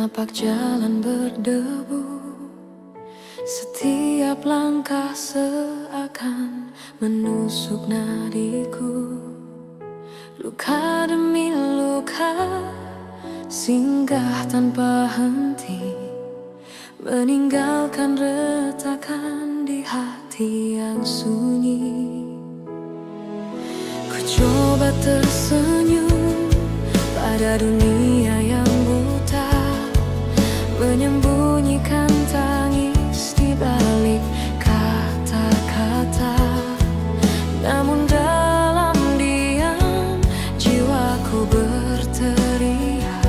Senapak jalan berdebu, setiap langkah seakan menusuk nadiku. Luka demi luka singgah tanpa henti, meninggalkan retakan di hati yang sunyi. Ku coba tersenyum pada dunia yang buta, menyembunyikan tangis di balik kata-kata. Namun dalam diam jiwaku berteriak,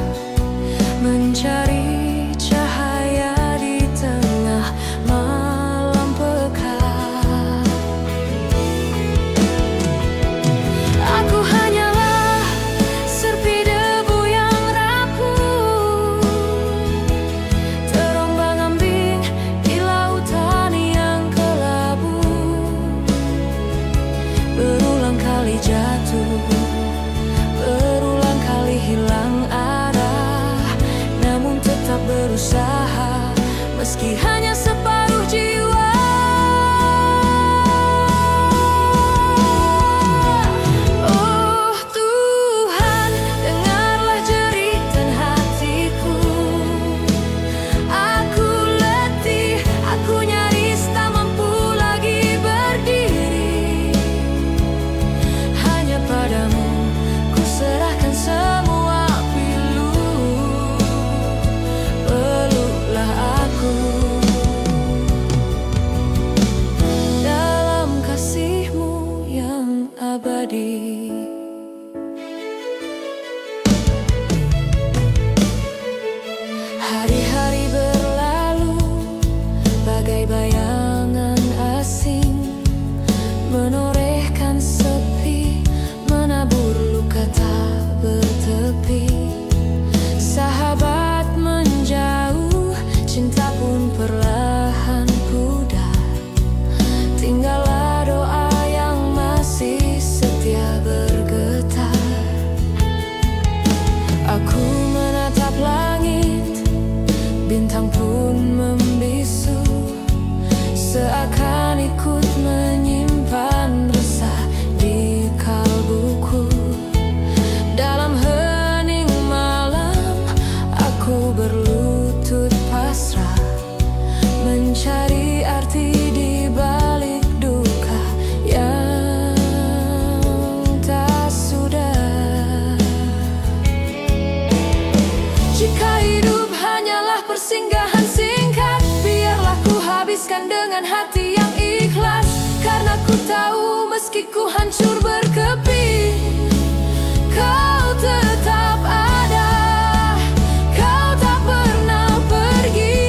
mencari cahaya di tengah malam pekat. Aku hanyalah serpi debu yang rapuh, terombang-ambing di lautan yang kelabu. Berulang kali jatuh, berulang kali hilang arah, namun tetap berusaha meski hanya separuh jiwa. Oh Tuhan, dengarlah jeritan hatiku. Aku letih, aku nyaris tak mampu lagi berdiri. Hanya padamu ku serahkan semua pilu. Peluklah aku dalam kasih-Mu yang abadi. Hari-hari berlalu bagai bayangan asing, menorehkan sepi, menabur luka tak bertepi. Sahabat menjauh, cinta pun perlahan pudar. Tinggallah doa yang masih setia bergetar. Aku menatap langit, bintang pun membisu, seakan ikut menyimpan resah di kalbuku. Dalam hening malam aku berlutut pasrah, mencari arti di balik duka yang tak sudah. Jika hidup hanyalah persinggahan singkat, biarlah ku habiskan dengan hati yang ikhlas. Karena ku tahu meski ku hancur berkeping, Kau tetap ada, Kau tak pernah pergi.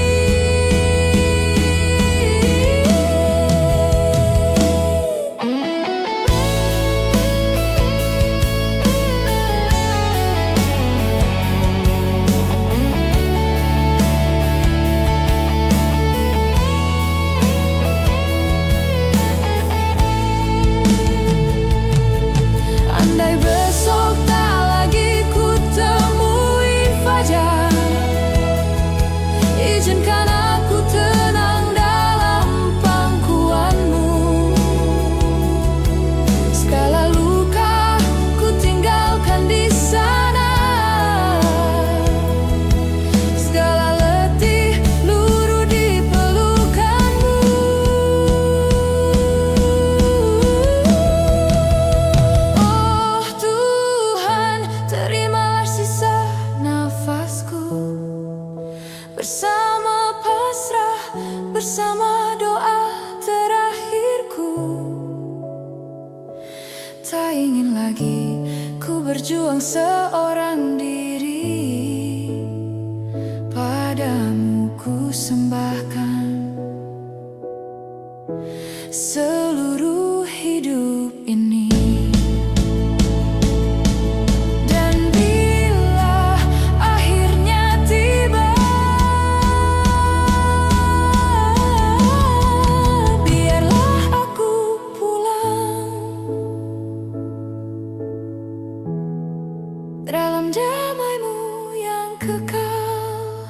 Andai besok tak lagi ku temui fajar, izinkan aku tenang dalam pangkuan-Mu. Segala luka ku tinggalkan di sana, segala letih luruh di pelukan-Mu. Oh Tuhan, terimalah sisa nafasku, bersama pasrah, bersama doa terakhirku. Tak ingin lagi ku berjuang seorang diri, padamu ku sembahkan seluruh hidup ini. Dan bila akhirnya tiba, biarlah aku pulang dalam damai-Mu yang kekal.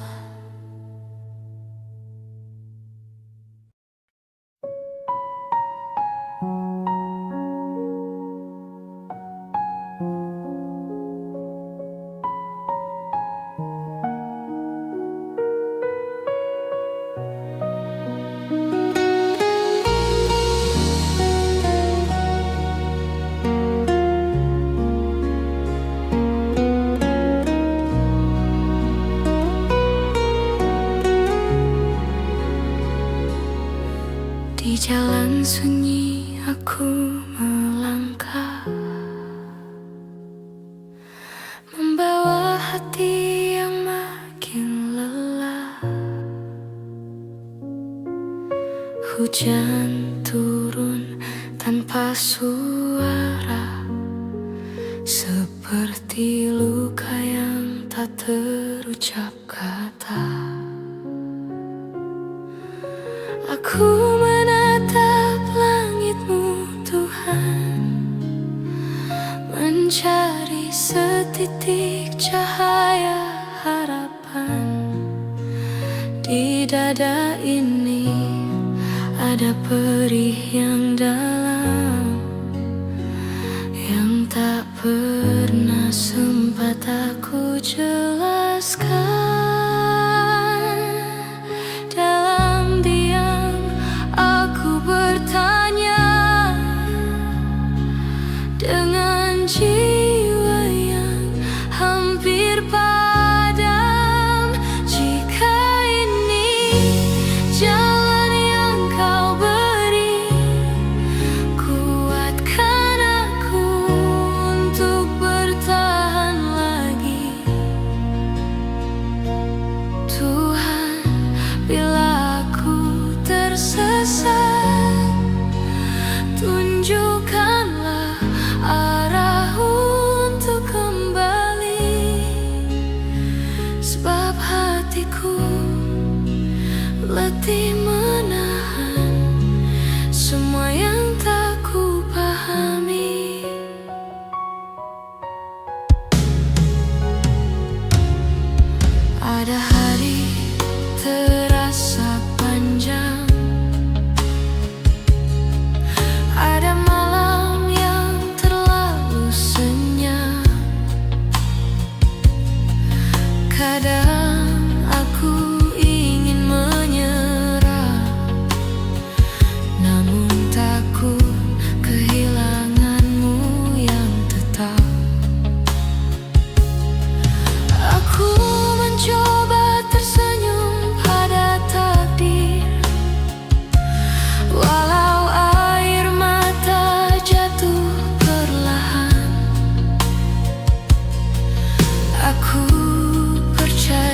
sunyi aku melangkah, membawa hati yang makin lelah. Hujan turun tanpa suara, seperti luka yang tak terucap kata. Aku menatap langitmu Tuhan, mencari setitik cahaya harapan. Di dada ini ada perih yang dalam, yang tak pernah sempat aku jelaskan. Dalam diam aku bertanya, dengan jiwa yang hampir padam, jika ini jalan yang kau beri, kuatkan aku untuk bertahan lagi. Tuhan, bila aku tersesat, tunjukkanlah arah untuk kembali, sebab hatiku letih menahan semua yang tak ku pahami. Ada hari terasa panjang, ada malam yang terlalu senyap. Kadang aku ingin menyerah, namun takut kehilanganmu yang tetap. Aku mencoba tersenyum pada takdir, walau air mata jatuh perlahan. Aku percaya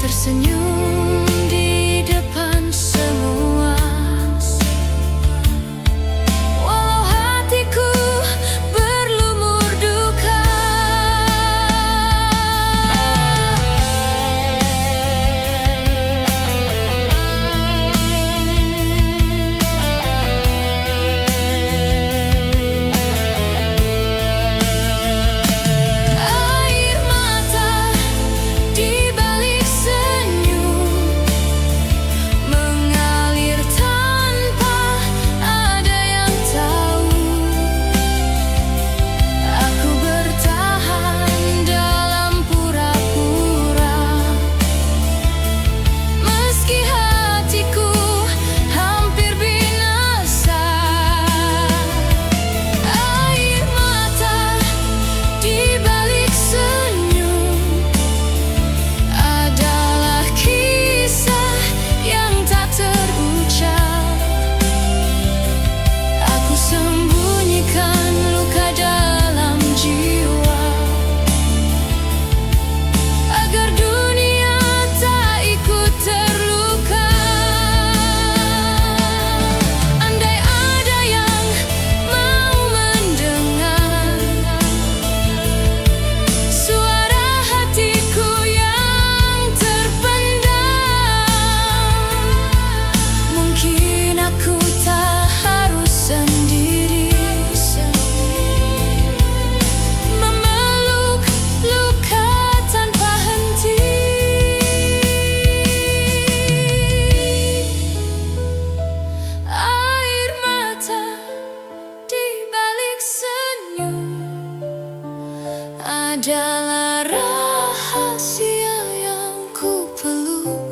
tersenyum di depan semua. Walau hatiku berlumur duka, air mata di balik senyum mengalir tanpa ada yang tahu. Aku bertahan dalam pura-pura, meski hatiku hampir binasa. Air mata di balik senyum adalah kisah yang tak terucap. Aku sembunyikan luka dalam jiwa agar dunia tak ikut terluka. Andai ada yang mau mendengar suara hatiku yang terpendam, mungkin aku tak harus sendiri memeluk luka tanpa henti. Air mata di balik senyum adalah rahasia yang ku peluk.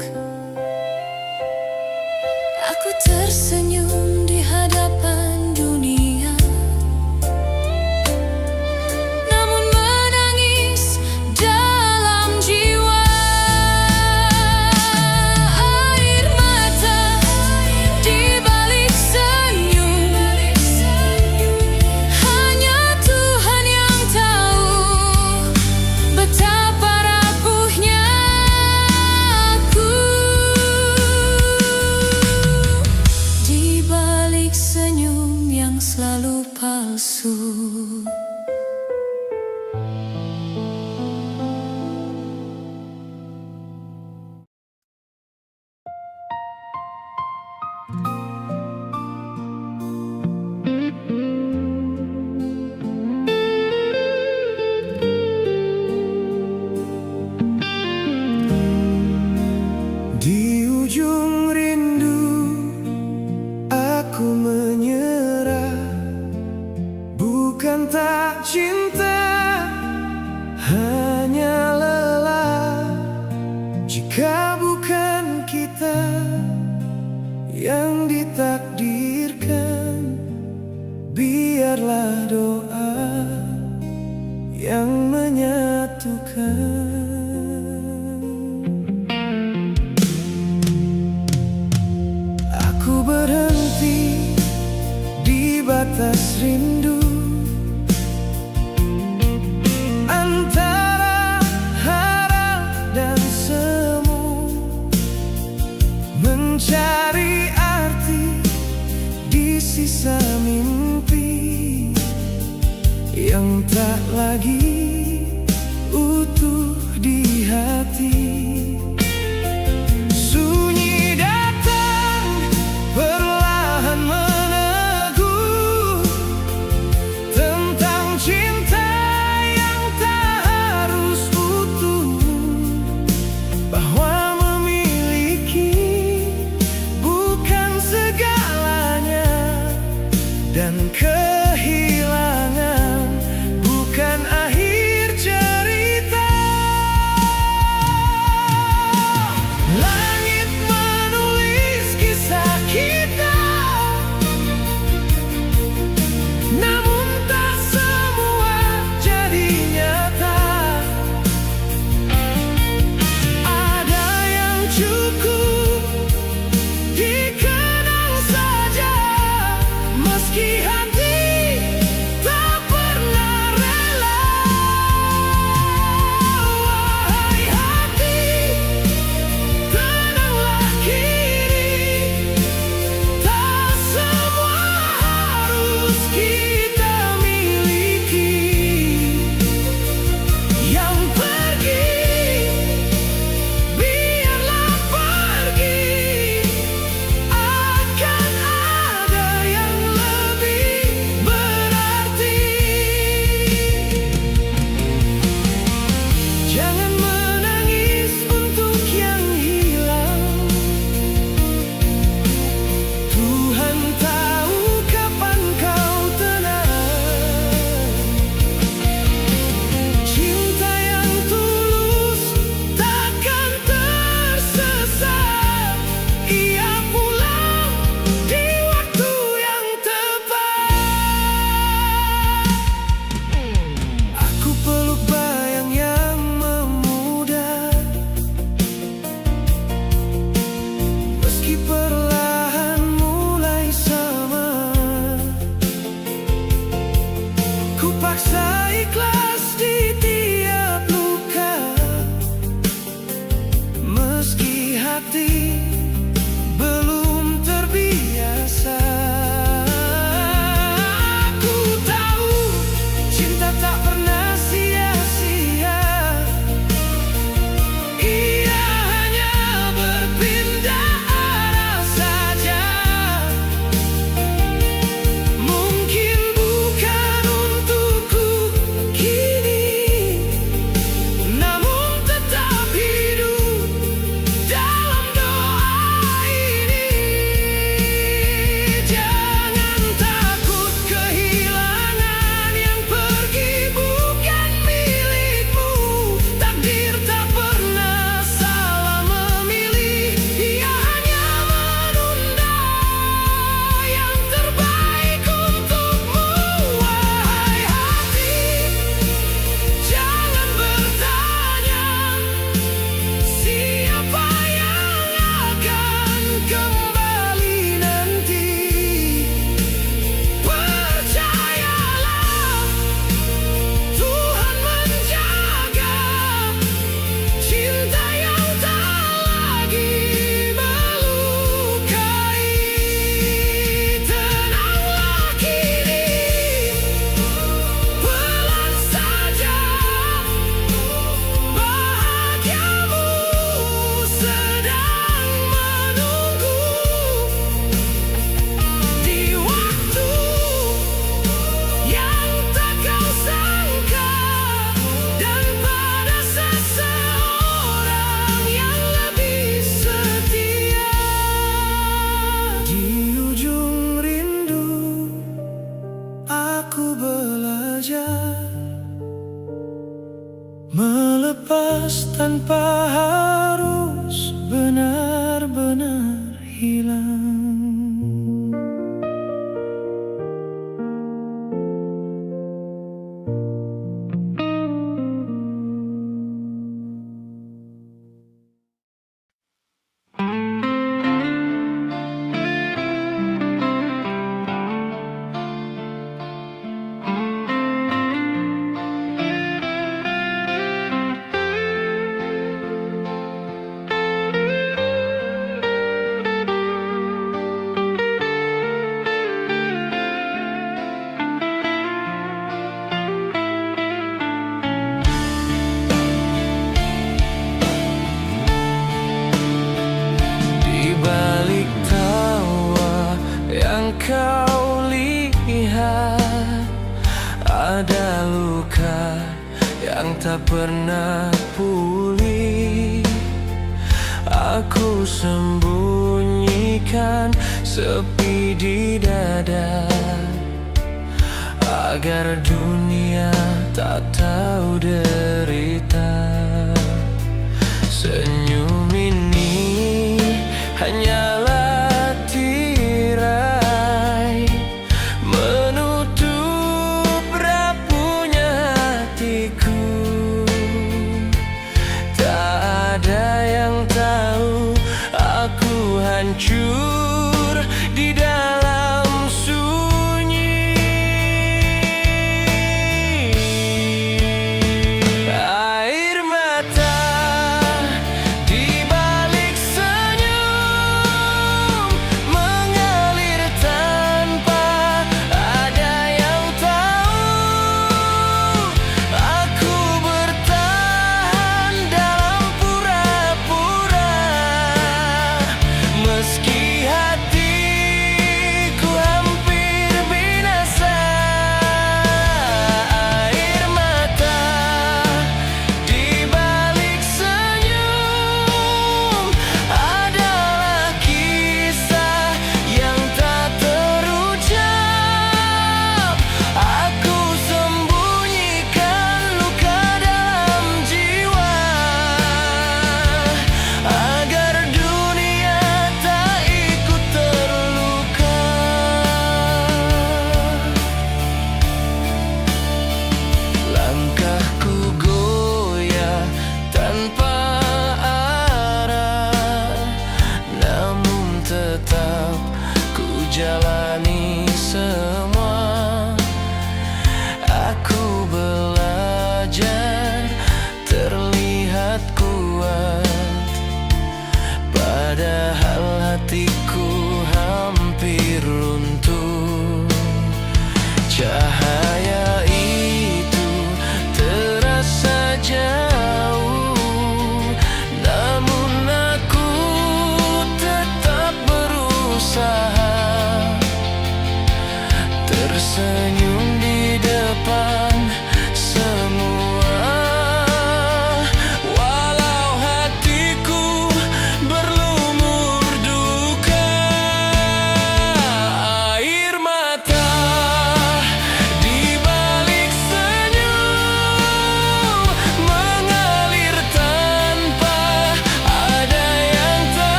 Aku tersenyum di hadapan dunia, namun menangis dalam jiwa. Air mata di balik senyum hanya Tuhan yang tahu betapa rapuhnya aku. Di balik senyum yang selalu palsu. Di ujung rindu aku menyerah, bukan tak cinta, hanya lelah. Jika bukan kita yang ditakdirkan, biarlah doa yang menyatukan. Aku berhenti di batas rindu, antara harap dan semu, mencari arti di sisa mimpi yang tak lagi utuh di hati. Sunyi datang perlahan meneguh tentang cinta yang tak harus utuh, bahwa memiliki bukan segalanya dan kehilangan bukan akhir. hati belum terbiasa. Aku tahu cinta tak pernah sia-sia. Ia hanya berpindah arah saja. Mungkin bukan untukku kini, namun tetap hidup dalam doa ini. Jangan takut kehilangan yang pergi bukan milikmu. Takdir tak pernah salah memilih. Ia hanya menunda yang terbaik untukmu. Wahai hati, jangan bertanya siapa yang akan kembali nanti. Percayalah, Tuhan menjaga cinta yang tak lagi melukai. Tenanglah kini, pelan saja, bahagiamu sedang menunggu. Di waktu yang tak kau sangka, dan pada seseorang yang lebih setia. Di ujung rindu aku belajar melepas tanpa harus benar-benar hilang. Di balik tawa yang kau lihat, ada luka yang tak pernah pulih. Aku sembunyikan sepi di dada, agar dunia tak tahu derita. Senyum ini hanyalah tirai menutup rapuhnya hatiku. Tak ada yang tahu aku hancur di dalam sunyi. Air mata di balik senyum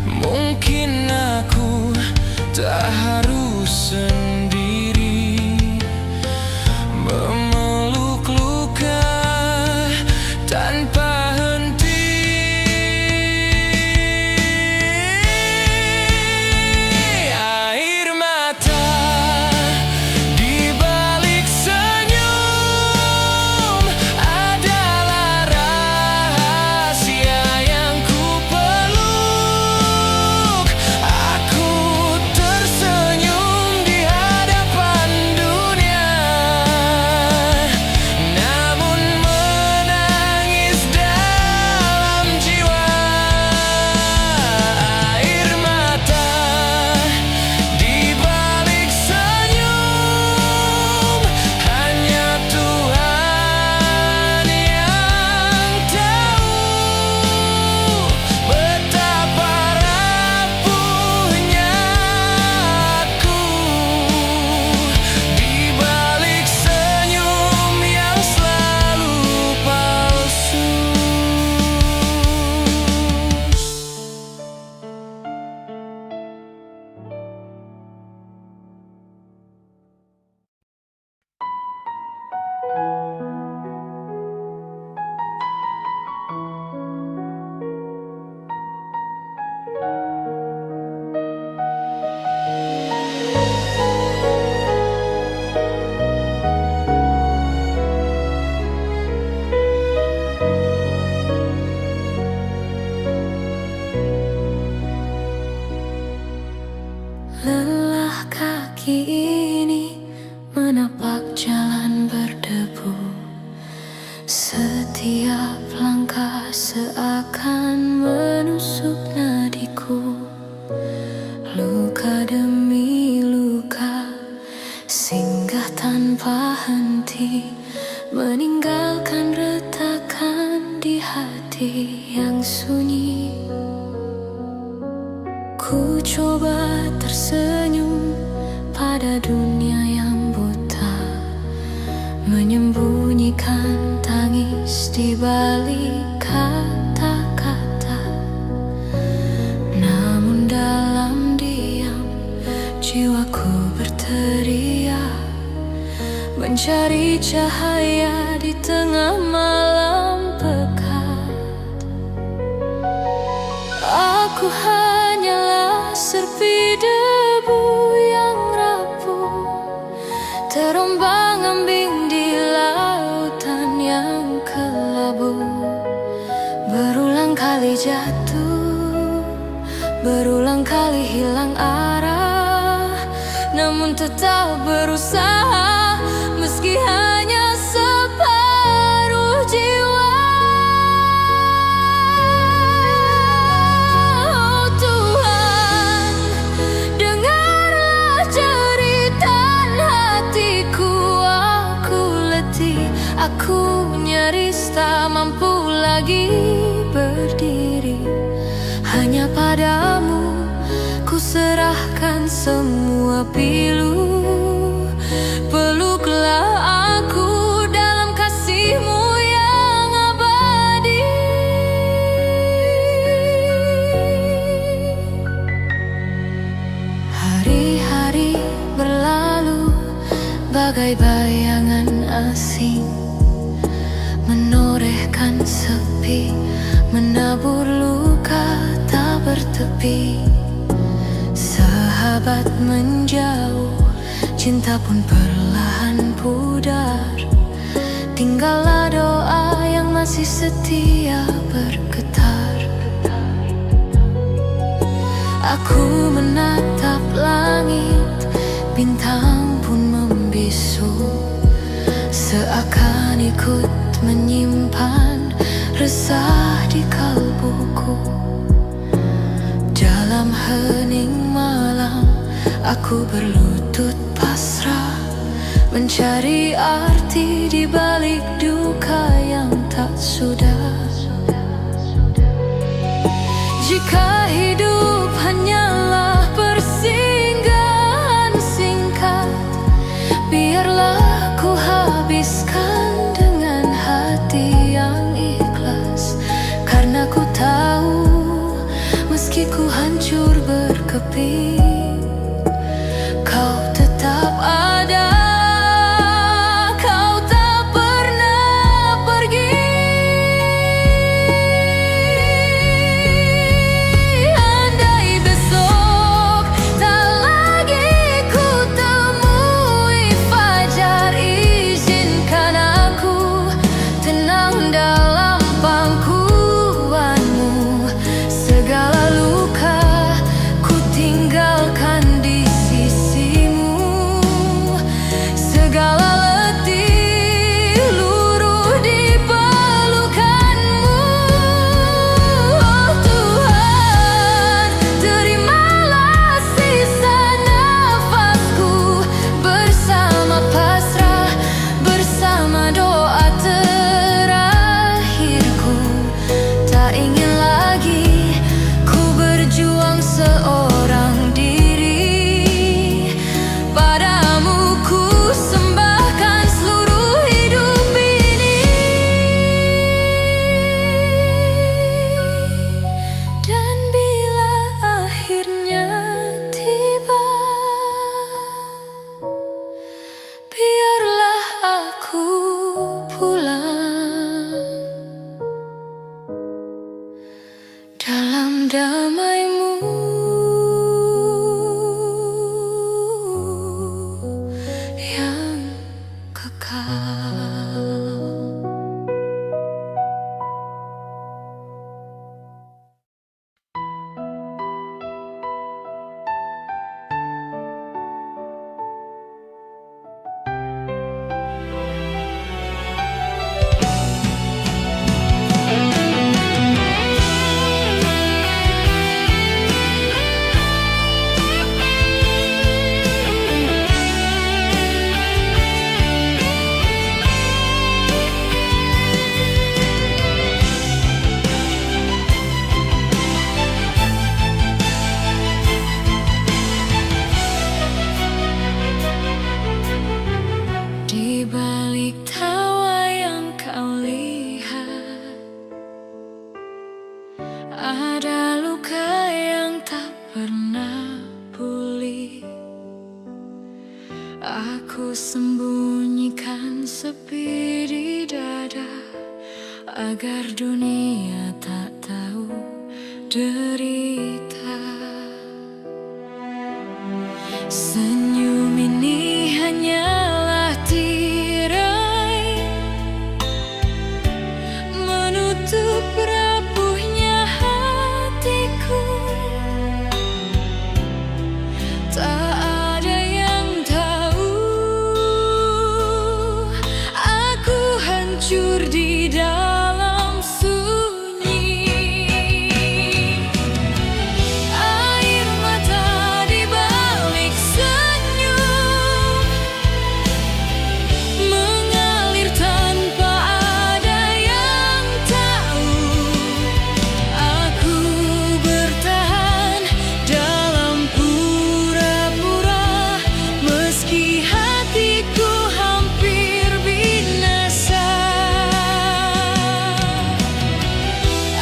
Mungkin aku tak harus sendiri memeluk luka tanpa henti. Air mata di balik senyum adalah rahasia yang ku peluk. Aku tersenyum di hadapan dunia, namun menangis dalam jiwa. Air mata di balik senyum hanya Tuhan yang tahu betapa rapuhnya aku di balik senyum yang selalu palsu. Lelah kaki ini menapak jalan berdebu. Setiap langkah seakan menusuk nadiku. Luka demi luka singgah tanpa henti, meninggalkan retakan di hati yang sunyi. Ku coba tersenyum pada dunia yang buta, menyembunyikan tangis di balik kata-kata. Namun dalam diam jiwaku berteriak, mencari cahaya di tengah malam pekat. Aku hanyalah serpi debu yang rapuh, terombang-ambing di lautan yang kelabu. Berulang kali jatuh, berulang kali hilang arah, namun tetap berusaha meski hanya separuh jiwa. Oh Tuhan, dengarlah jeritan hatiku. Aku letih, aku nyaris tak mampu lagi berdiri. Hanya padamu ku serahkan semua pilu. Peluklah aku dalam kasih-Mu yang abadi. Hari-hari berlalu bagai bayangan asing, menorehkan sepi, menabur luka tak bertepi. Sahabat menjauh, cinta pun perlahan pudar. Tinggallah doa yang masih setia bergetar. Aku menatap langit, bintang pun membisu, seakan ikut menyimpan resah di kalbuku. Dalam hening malam aku berlutut pasrah, mencari arti di balik duka yang tak sudah. Jika hidup hanyalah persinggahan singkat, biarlah ku habiskan dengan hati yang ikhlas. Karena ku tahu meski ku hanya hancur berkeping, kau tetap ada, kau tak pernah pergi. Andai besok tak lagi ku temui fajar, izinkan aku tenang dalam pangkuanmu. Segala luka ku tinggalkan di sisimu, segala letih luruh di pelukanmu. Oh Tuhan, terimalah sisa nafasku bersama pasrah, bersama doa terakhirku. Tak ingin lagi ku berjuang seorang diri, padamu ku sembahkan seluruh hidup ini. Dan bila akhirnya tiba, biarlah aku pulang dalam damaimu yang kekal. Di balik tawa yang kau lihat, ada luka yang tak pernah pulih. Aku sembunyikan sepi di dada agar dunia tak tahu derita. Senyum ini hanyalah tirai menutup rapuhnya hatiku. Tak ada yang tahu aku hancur di dalam sunyi. Air mata di balik senyum mengalir tanpa ada yang tahu. Aku bertahan dalam pura-pura meski hatiku hampir binasa.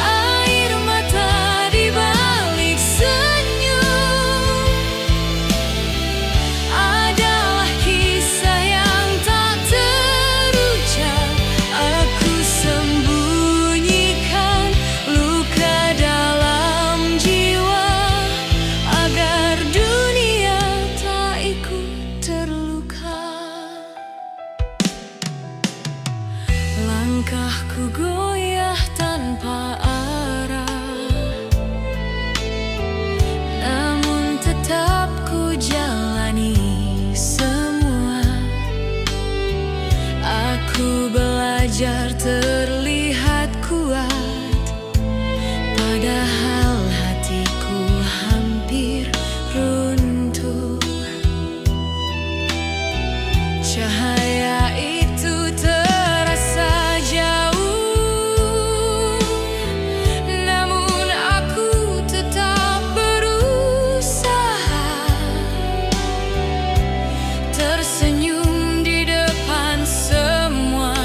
Air mata di balik senyum adalah kisah yang tak terucap. Aku sembunyikan luka dalam jiwa agar dunia tak ikut terluka. Langkahku goyah tanpa arah, namun tetap ku jalani semua. Aku belajar terlihat kuat, padahal hatiku hampir runtuh. Cahaya itu terasa jauh, namun aku tetap berusaha. Tersenyum di depan semua,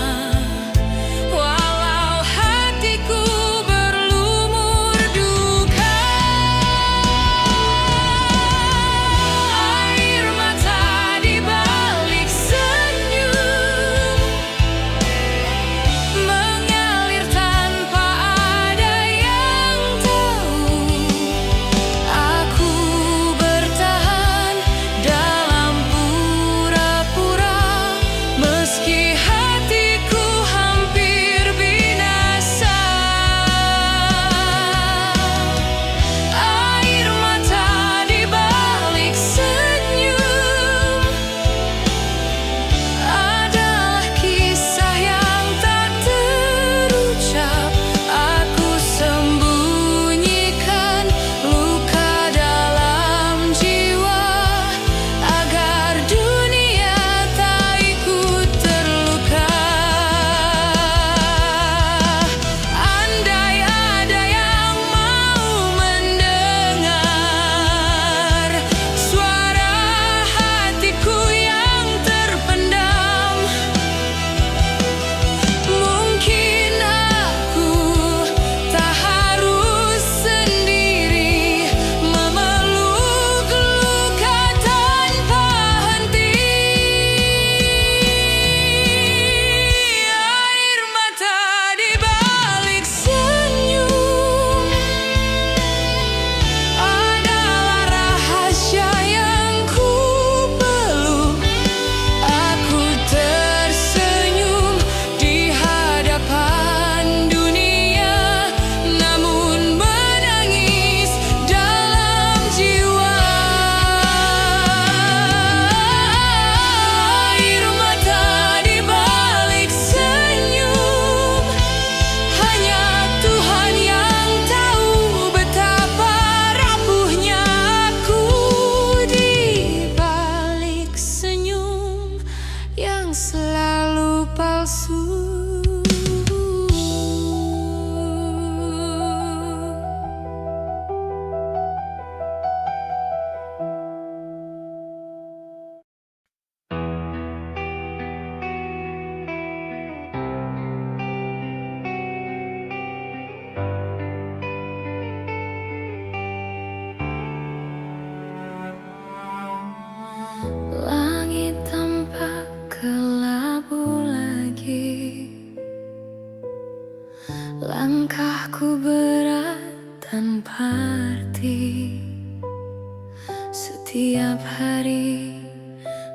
Setiap hari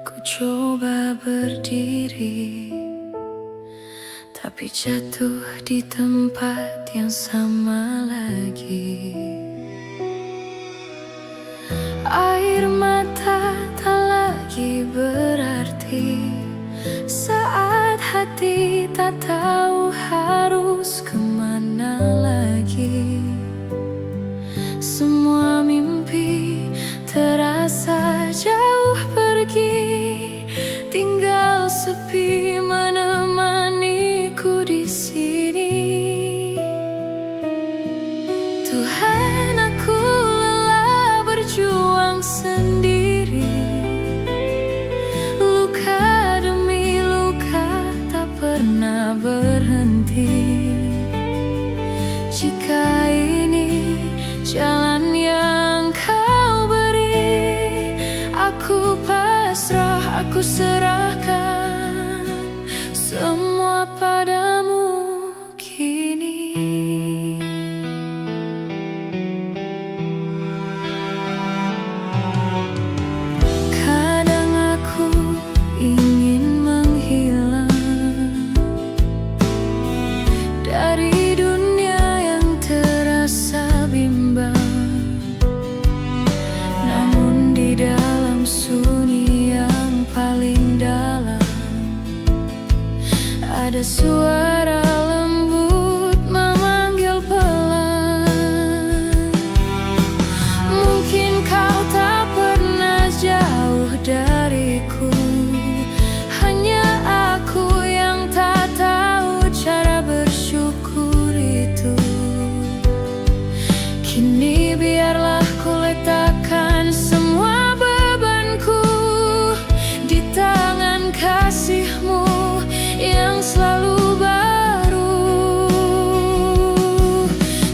ku coba berdiri, tapi jatuh di tempat yang sama lagi. Air mata tak lagi berarti saat hati tak tahu harus kemana lagi. Semua mimpi terasa jauh pergi, tinggal sepi menemaniku di sini. Tuhan, aku lelah berjuang sendiri, luka demi luka tak pernah berhenti. Jika ini jalan yang kau beri, aku pasrah, aku serahkan semua padamu kini. Kadang aku ingin menghilang dari dunia yang terasa bimbang, namun di dalam sunyi yang paling dalam ada suara lembut memanggil pelan. Mungkin kau tak pernah jauh dariku, hanya aku yang tak tahu cara bersyukur itu. Kini biarlah ku letakkan semua bebanku di tangan kasih-Mu yang selalu baru.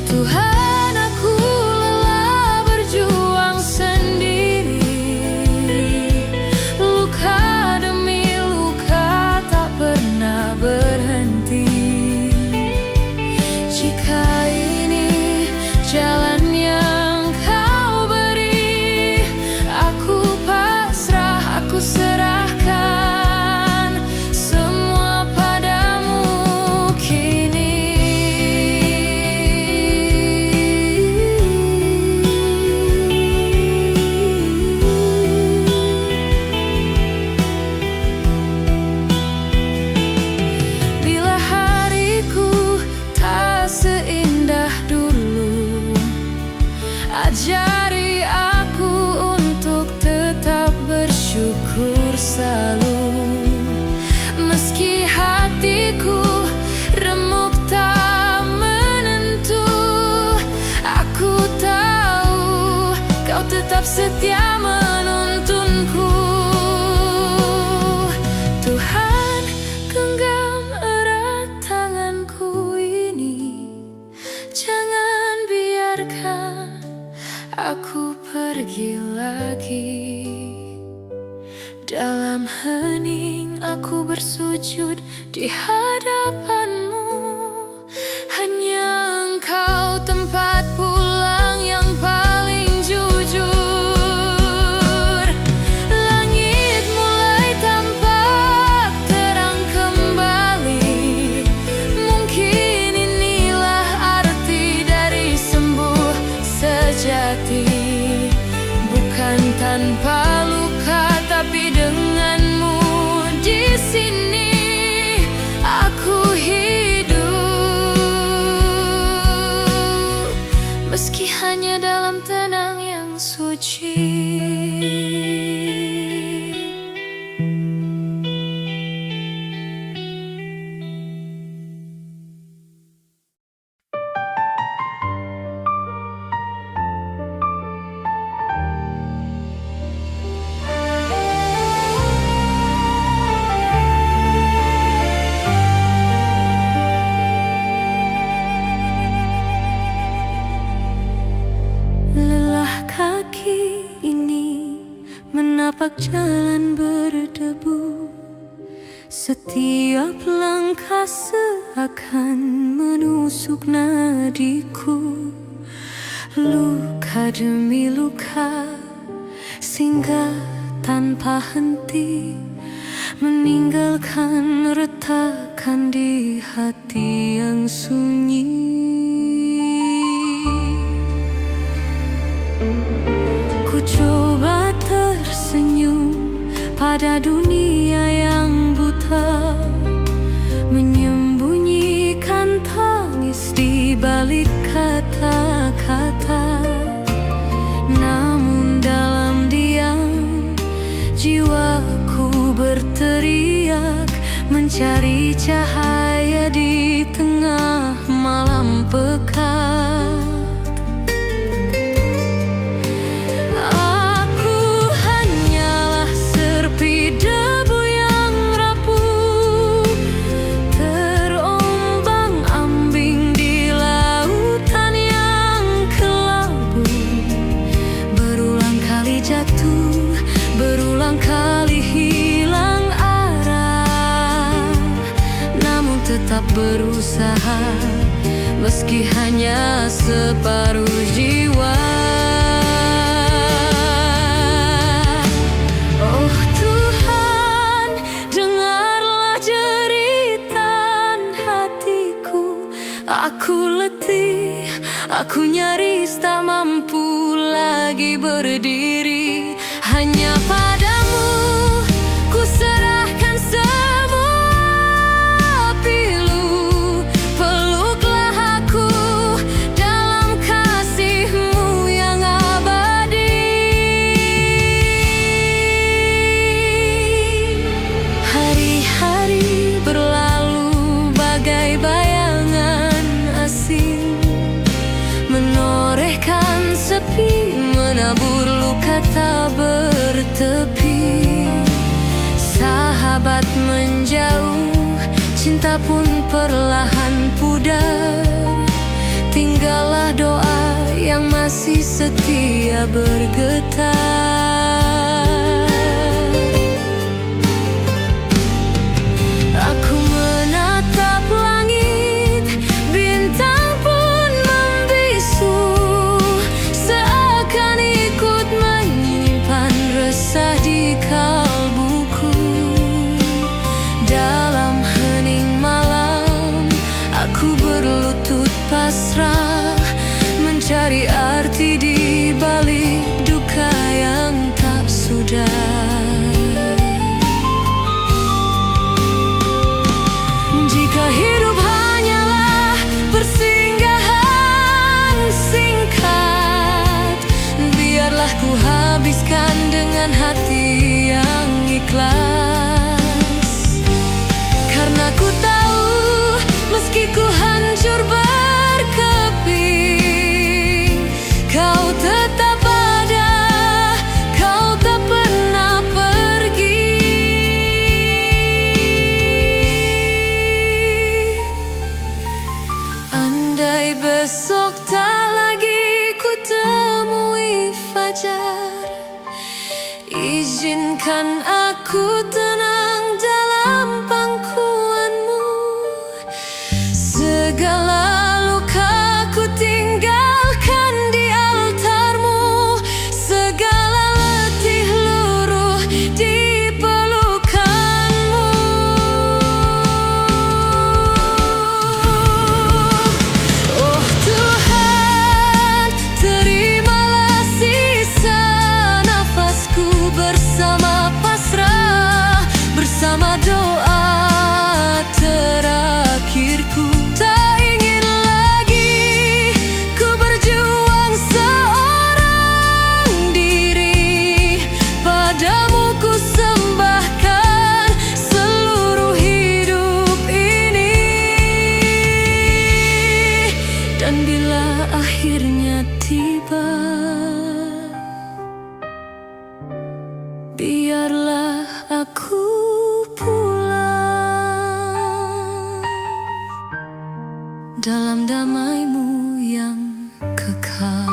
Tuhan, aku lelah berjuang sendiri, luka demi luka tak pernah berhenti. Jika ini jalan yang kau beri, aku pasrah, aku serahkan semua padamu kini. Bila hariku tak seindah dulu, ajari aku untuk tetap bersyukur selalu. Meski hatiku remuk tak menentu, aku tahu Kau tetap setia menuntunku. Tuhan, genggam erat tanganku ini, jangan biarkan aku pergi lagi. Dalam hening aku bersujud di hadapan-Mu, hanya Engkau tempat pulang yang paling jujur. Langit mulai tampak terang kembali, mungkin inilah arti dari sembuh sejati. Bukan tanpa luka, tapi denganmu di sini aku hidup, meski hanya dalam tenang yang suci. Lelah kaki ini menapak jalan berdebu, setiap langkah seakan menusuk nadiku. Luka demi luka singgah tanpa henti, meninggalkan retakan di hati yang sunyi. Ku coba tersenyum pada dunia yang buta, menyembunyikan tangis di balik kata-kata. Namun dalam diam, jiwaku berteriak, mencari cahaya di tengah malam pekat. Aku hanyalah serpi debu yang rapuh, terombang-ambing di lautan yang kelabu. Berulang kali jatuh, berulang kali hilang arah, namun tetap berusaha, meski hanya separuh jiwa. Oh Tuhan, dengarlah jeritan hatiku. Aku letih, aku nyaris tak mampu lagi berdiri. Hanya padamu ku serahkan semua pilu. Peluklah aku dalam kasih-Mu yang abadi. Hari-hari berlalu bagai bayangan asing, menorehkan sepi, menabur luka tak bertepi. Sahabat menjauh, cinta pun perlahan pudar. Tinggallah doa yang masih setia bergetar. Aku menatap langit, bintang pun membisu, seakan ikut menyimpan resah di kalbuku. Dalam hening malam, aku berlutut pasrah, mencari arti di balik duka yang tak sudah. Jika hidup hanyalah persinggahan singkat, biarlah ku habiskan dengan hati yang ikhlas. Karena ku tahu, meski ku hancur berkeping, Kau tetap ada, Kau tak pernah pergi. Andai besok tak lagi ku temui fajar, izinkan aku tenang dalam pangkuan-Mu. Segala luka ku tinggalkan di altar-Mu, segala letih luruh di pelukan-Mu. Oh Tuhan, terimalah sisa nafasku bersama pasrah, bersama doa terakhirku. Tak ingin lagi ku berjuang seorang diri, padamu ku sembahkan seluruh hidup ini. Dan bila akhirnya tiba, biarlah aku pulang dalam damai-Mu yang kekal.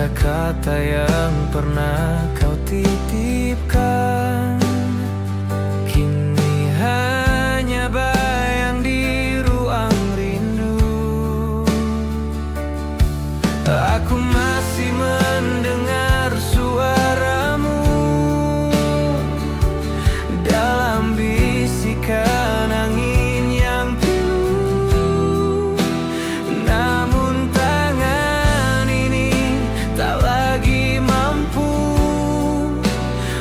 kata-kata yang pernah kau titipkan kini hanya bayang di ruang rindu. Aku masih mendengar suaramu dalam bisikan angin yang pilu. Namun tangan ini tak lagi mampu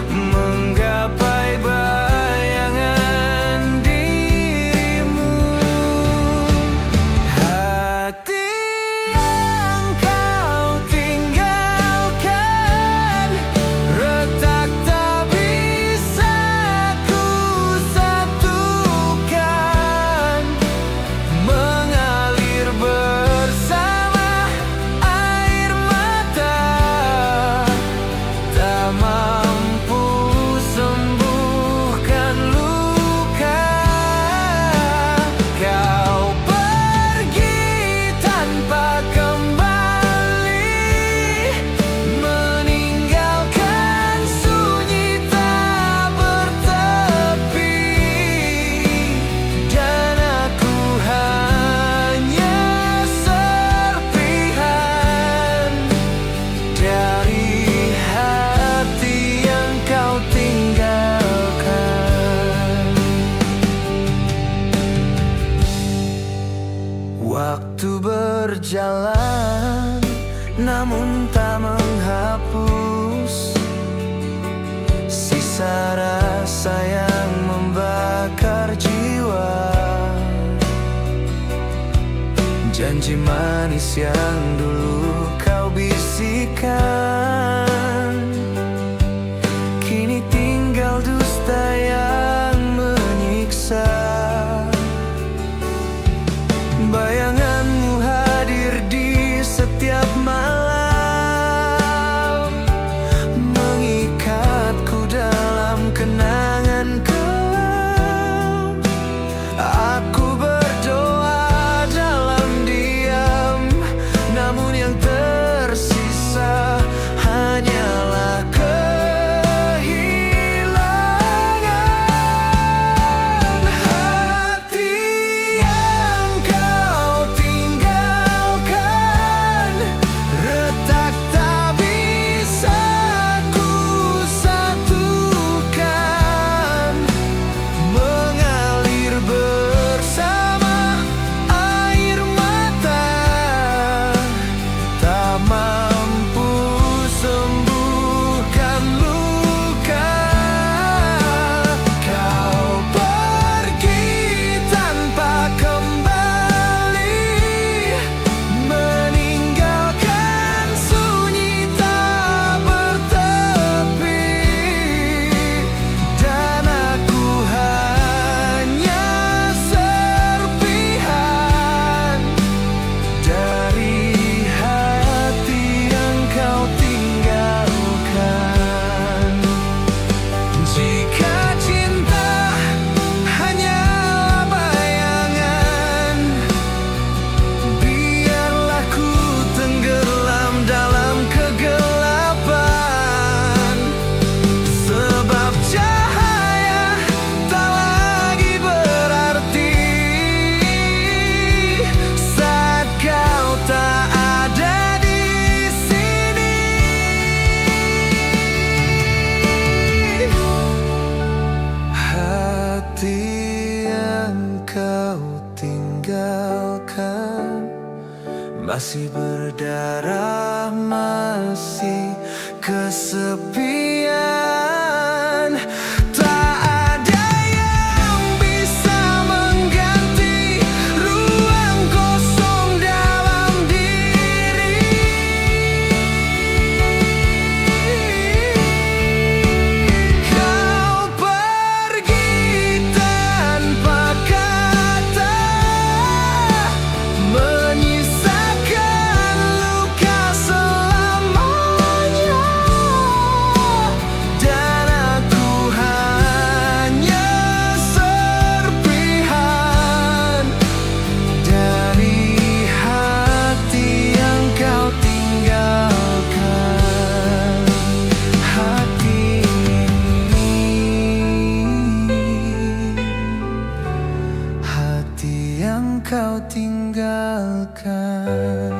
menggapai bayangan dirimu. Hati yang kau tinggalkan retak tak bisa ku satukan, mengalir bersama air mata, tak mampu sembuhkan luka. Kau pergi tanpa kembali, meninggalkan sunyi tak bertepi, dan aku hanya serpihan dari hati yang kau tinggalkan. Waktu berjalan namun tak menghapus sisa rasa yang membakar jiwa. Janji manis yang dulu kau bisikan kini tinggal dusta yang menyiksa. Bayanganmu hadir di setiap malam, mengikatku dalam kenangan kelam. Aku berdoa dalam diam, namun yang tersisa hanyalah kehilangan. Hati yang kau tinggalkan retak tak bisa ku satukan, mengalir bersama air mata, tak mampu sembuhkan luka. Kau pergi tanpa kembali, meninggalkan sunyi tak bertepi, dan aku hanya serpihan dari hati yang kau tinggalkan. Jika cinta hanyalah bayangan, biarlah ku tenggelam dalam kegelapan, sebab cahaya tak lagi berarti saat kau tak ada di sini. Hati yang kau tinggalkan masih berdarah, masih kesepian. Tak ada yang bisa mengganti ruang kosong dalam diri. Kau pergi tanpa kata, menyisakan luka selamanya. lupakan.